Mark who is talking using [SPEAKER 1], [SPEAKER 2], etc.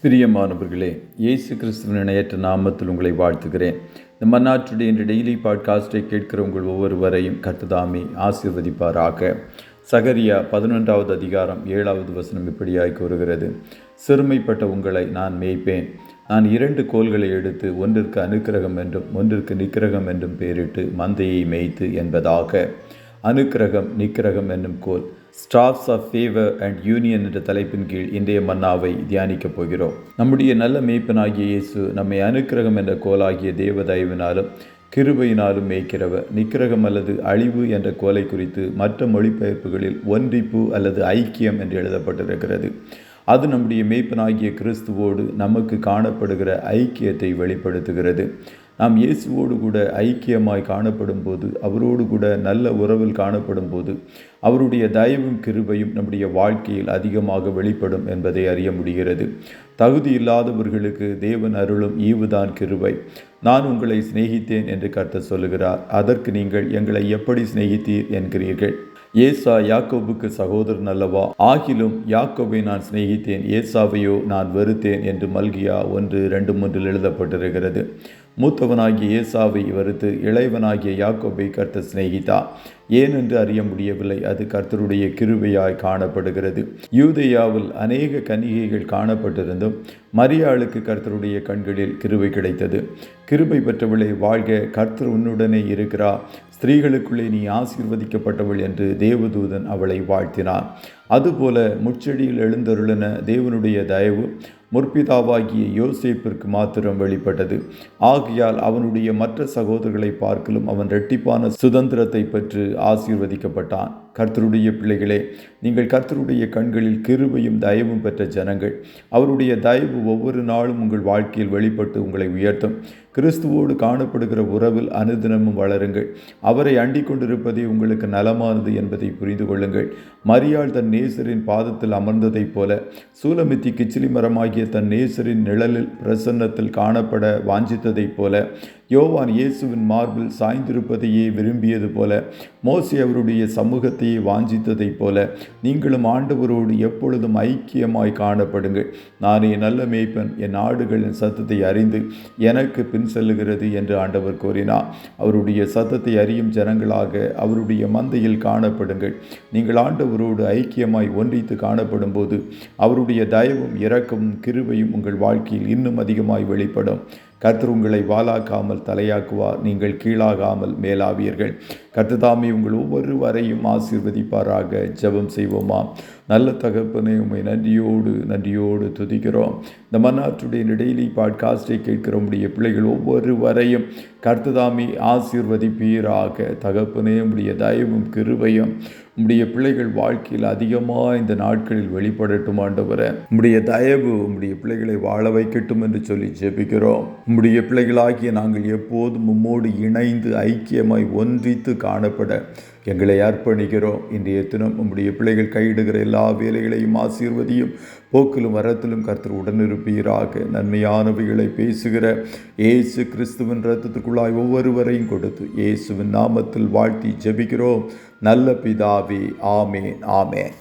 [SPEAKER 1] பிரியமானவர்களே, இயேசு கிறிஸ்துவின் இணையற்ற நாமத்தில் உங்களை வாழ்த்துகிறேன். இந்த மன்னாற்றுடைய இன்று டெய்லி பாட்காஸ்டை கேட்கிற உங்கள் ஒவ்வொருவரையும் கர்த்தர் ஆசீர்வதிப்பாராக. சகரியா 11வது அதிகாரம் 7வது வசனம் இப்படியாய் கூறுகிறது: சிறுமைப்பட்ட உங்களை நான் மேய்ப்பேன். நான் 2 கோல்களை எடுத்து ஒன்றிற்கு அனுக்கிரகம் என்றும் ஒன்றிற்கு நிக்கிரகம் என்றும் பெயரிட்டு மந்தையை மேய்த்து என்பதாக. அனுக்கிரகம், நிக்கிரகம் என்னும் கோல், staffs of favour and union என்ற தலைப்பின் கீழ் இன்றைய மன்னாவை தியானிக்கப் போகிறோம். நம்முடைய நல்ல மேய்ப்பனாகிய இயேசு நம்மை அனுக்கிரகம் என்ற கோலாகிய தேவதயவினாலும் கிருபையினாலும் மேய்க்கிறவர். நிக்கிரகம் அல்லது அழிவு என்ற கோலை குறித்து மற்ற மொழிபெயர்ப்புகளில் ஒன்றிப்பு அல்லது ஐக்கியம் என்று எழுதப்பட்டிருக்கிறது. அது நம்முடைய மேய்ப்பனாகிய கிறிஸ்துவோடு நமக்கு காணப்படுகிற ஐக்கியத்தை வெளிப்படுத்துகிறது. நாம் இயேசுவோடு கூட ஐக்கியமாய் காணப்படும் போது, அவரோடு கூட நல்ல உறவில் காணப்படும் போது, அவருடைய தயவும் கிருபையும் நம்முடைய வாழ்க்கையில் அதிகமாக வெளிப்படும் என்பதை அறிய முடிகிறது. தகுதி இல்லாதவர்களுக்கு தேவன் அருளும் ஈவுதான் கிருபை. நான் உங்களை சிநேகித்தேன் என்று கர்த்தர் சொல்லுகிறார். அதற்கு நீங்கள் எங்களை எப்படி சிநேகித்தீர் என்கிறீர்கள். ஏசா யாக்கோபுக்கு சகோதரன் அல்லவா? ஆகிலும் யாக்கோபை நான் சிநேகித்தேன், ஏசாவையோ நான் வெறுத்தேன் என்று மல்கியா 1:2-3 எழுதப்பட்டிருக்கிறது. மூத்தவனாகிய ஏசாவை வெறுத்து இளையவனாகிய யாக்கோபை கர்த்தர் சிநேகித்தார். ஏனென்று அறிய முடியவில்லை. அது கர்த்தருடைய கிருபையாய் காணப்படுகிறது. யூதேயாவில் அநேக கன்னிகைகள் காணப்பட்டிருந்தும் மரியாளுக்கு கர்த்தருடைய கண்களில் கிருபை கிடைத்தது. கிருபை பெற்றவளை வாழ்க, கர்த்தர் உன்னுடனே இருக்கிறார், ஸ்திரீகளுக்குள்ளே நீ ஆசீர்வதிக்கப்பட்டவள் என்று தேவதூதன் அவளை வாழ்த்தினார். அதுபோல முச்செடியில் எழுந்தருளின தேவனுடைய தயவு முற்பிதாவாகிய யோசேப்பிற்கு மாத்திரம் வெளிப்பட்டது. ஆகையால் அவனுடைய மற்ற சகோதரர்களை பார்க்கலும் அவன் இரட்டிப்பான சுதந்திரத்தை பெற்று ஆசீர்வதிக்கப்பட்டான். கர்த்தருடைய பிள்ளைகளே, நீங்கள் கர்த்தருடைய கண்களில் கிருபையும் தயவும் பெற்ற ஜனங்கள். அவருடைய தயவு ஒவ்வொரு நாளும் உங்கள் வாழ்க்கையில் வெளிப்பட்டு உங்களை உயர்த்தும். கிறிஸ்துவோடு காணப்படுகிற உறவில் அனுதினமும் வளருங்கள். அவரை அண்டிக் கொண்டிருப்பதே உங்களுக்கு நலமானது என்பதை புரிந்து கொள்ளுங்கள். மரியாள் தன் நேசரின் பாதத்தில் அமர்ந்ததைப் போல, சூலமித்தி கிச்சிலி மரமாகிய தன் நேசரின் நிழலில் பிரசன்னத்தில் காணப்பட வாஞ்சித்ததைப் போல, யோவான் இயேசுவின் மார்பில் சாய்ந்திருப்பதையே விரும்பியது போல, மோசே அவருடைய சமூகத்தையே வாஞ்சித்ததைப் போல, நீங்களும் ஆண்டவரோடு எப்பொழுதும் ஐக்கியமாய் காணப்படுங்கள். நானே நல்ல மேய்ப்பன், என் ஆடுகளின் சத்தத்தை அறிந்து எனக்கு பின் செல்லுகிறது என்று ஆண்டவர் கூறினார். அவருடைய சத்தத்தை அறியும் ஜனங்களாக அவருடைய மந்தையில் காணப்படுங்கள். நீங்கள் ஆண்டவரோடு ஐக்கியமாய் ஒன்றித்து காணப்படும் போது அவருடைய தயவும் இரக்கமும் கிருபையும் உங்கள் வாழ்க்கையில் இன்னும் அதிகமாய் வெளிப்படும். கர்த்தர் உங்களை வாலாக்காமல் தலையாக்குவார், நீங்கள் கீழாகாமல் மேலாவீர்கள். கர்த்தர் உங்கள் ஒவ்வொருவரையும் ஆசீர்வதிப்பாராக. ஜெபம் செய்வோமா? நல்ல தகப்பனே, உம்மை நன்றியோடு துதிக்கிறோம். இந்த மன்னாற்றுடைய டெய்லி பாட்காஸ்டை கேட்கிற உடைய பிள்ளைகள் ஒவ்வொருவரையும் கர்த்தர் ஆசீர்வதிப்பீராக. தகப்பனே, உடைய தயவும் கிருபையும் உம்முடைய பிள்ளைகள் வாழ்க்கையில் அதிகமாக இந்த நாட்களில் வெளிப்படட்டும். ஆண்டவரே, உம்முடைய தயவு உம்முடைய பிள்ளைகளை வாழ வைக்கட்டும் என்று சொல்லி ஜெபிக்கிறோம். உம்முடைய பிள்ளைகளாகிய நாங்கள் எப்போதும் உம்மோடு இணைந்து ஐக்கியமாய் ஒன்றித்து காணப்பட எங்களை அர்ப்பணிக்கிறோம். இன்றைய தினம் உம்முடைய பிள்ளைகள் கையிடுகிற எல்லா வேலைகளையும் ஆசீர்வதியும். போக்கிலும் வரத்திலும் கர்த்தர் உடனிருப்பீராக. நன்மையானவைகளை பேசுகிற இயேசு கிறிஸ்துவின் இரத்தத்துக்குள்ளாய் ஒவ்வொருவரையும் கொடுத்து இயேசுவின் நாமத்தில் வாழ்த்தி ஜெபிக்கிறோம் நல்ல பிதாவே. ஆமேன்.